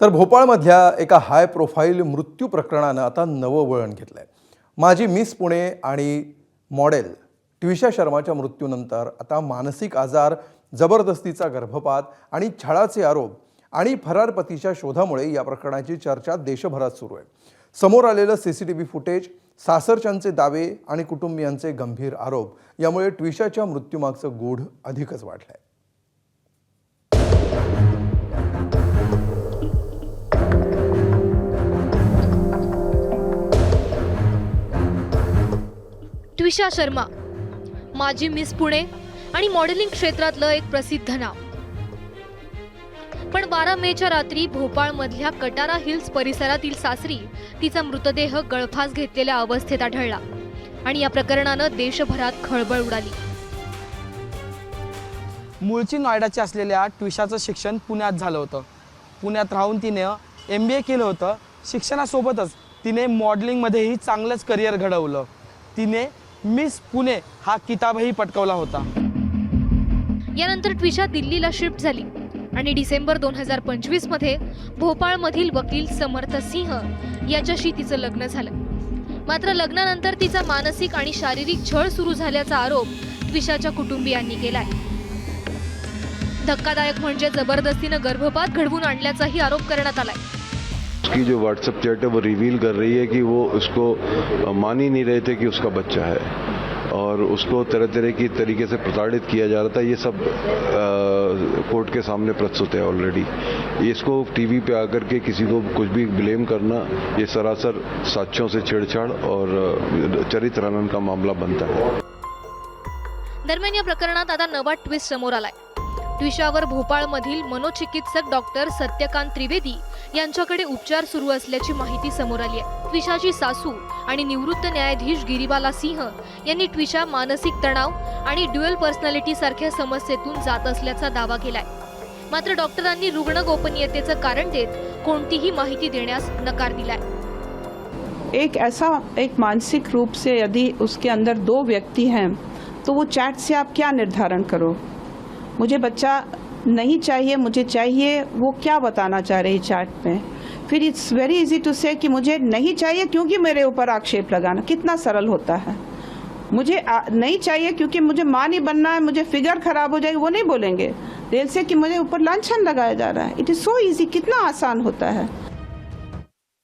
तर भोपाळमधल्या एका high profile मृत्यू प्रकरणानं आता नवं वळण घेतलंय। माजी मिस पुणे आणि मॉडेल ट्विशा शर्माच्या मृत्यूनंतर आता मानसिक आजार, जबरदस्तीचा गर्भपात आणि छळाचे आरोप आणि फरार पतीच्या शोधामुळे या प्रकरणाची चर्चा देशभरात सुरू आहे। समोर आलेलं सीसीटीव्ही फुटेज, सासरच्यांचे दावे आणि कुटुंबियांचे गंभीर आरोप यामुळे ट्विशाच्या मृत्यूमागचं गूढ अधिकच वाढलंय। ट्विशा शर्मा माजी मिस पुणे आणि मॉडेलिंग क्षेत्रातलं एक प्रसिद्ध नाव। पण 12 मेच्या रात्री भोपाळमधल्या कटारा हिल्स परिसरातील सासरी तिचा मृतदेह गळफास घेतलेल्या अवस्थेत आढळला आणि या प्रकरणानं देशभरात खळबळ उडाली। मूळची नोएडाची असलेल्या ट्विशाचं शिक्षण पुण्यात झालं होतं। पुण्यात राहून तिने MBA केलं होतं। शिक्षणासोबतच तिने मॉडेलिंगमध्येही चांगलंच करिअर घडवलं। तिने मिस पुणे हा किताबही पटकावला होता। यानंतर ट्विशा दिल्लीला शिफ्ट झाली आणि डिसेंबर 2025 मध्ये भोपाळमधील वकील समर्थ सिंह याच्याशी तिचं लग्न झालं। मात्र लग्नानंतर तिचा मानसिक आणि शारीरिक छळ सुरू झाल्याचा आरोप ट्विशाच्या कुटुंबियांनी केलाय। धक्कादायक म्हणजे जबरदस्तीनं गर्भपात घडवून आणल्याचाही आरोप करण्यात आलाय। उसकी जो व्हाट्सएप चैट है वो रिवील कर रही है कि वो उसको मान ही नहीं रहे थे कि उसका बच्चा है और उसको तरह तरह की तरीके से प्रताड़ित किया जा रहा था। ये सब कोर्ट के सामने प्रस्तुत है ऑलरेडी। इसको टीवी पे आकर के किसी को कुछ भी ब्लेम करना ये सरासर साक्ष्यों से छेड़छाड़ और चरित्र हनन का मामला बनता है। दरम्यान या प्रकरणात आता नवा ट्विस्ट समोर आलाय। ट्विशावर भोपाळमधील मनोचिकित्सक डॉक्टर सत्यकांत त्रिवेदी यांच्याकडे उपचार सुरू असल्याची माहिती समोर आली आहे। ट्विशाची सासू आणि निवृत्त न्यायाधीश गिरीबाला सिंह यांनी ट्विशा मानसिक तणाव आणि ड्युअल पर्सनॅलिटी सारख्या समस्येतून जात असल्याचा दावा केलाय। मात्र डॉक्टरांनी रुग्ण गोपनीयतेचं कारण देत कोणतीही माहिती देण्यास नकार दिलाय। एक मानसिक रूप से यदि उसके अंदर 2 व्यक्ति हैं तो वो चैट से आप क्या निर्धारण करो? मुझे बच्चा नहीं चाहिए, मुझे चाहिए, वो क्या बताना चाह रही चैट में? फिर इट्स वेरी इजी टू से कि मुझे नहीं चाहिए क्योंकि मेरे ऊपर आक्षेप लगाना कितना सरल होता है। मुझे नहीं चाहिए क्योंकि मुझे माँ नहीं बनना है, मुझे फिगर खराब हो जाएगी, वो नहीं बोलेंगे। दिल से कि मुझे ऊपर लांछन लगाया जा रहा है। इट इज़ सो इजी, कितना आसान होता है।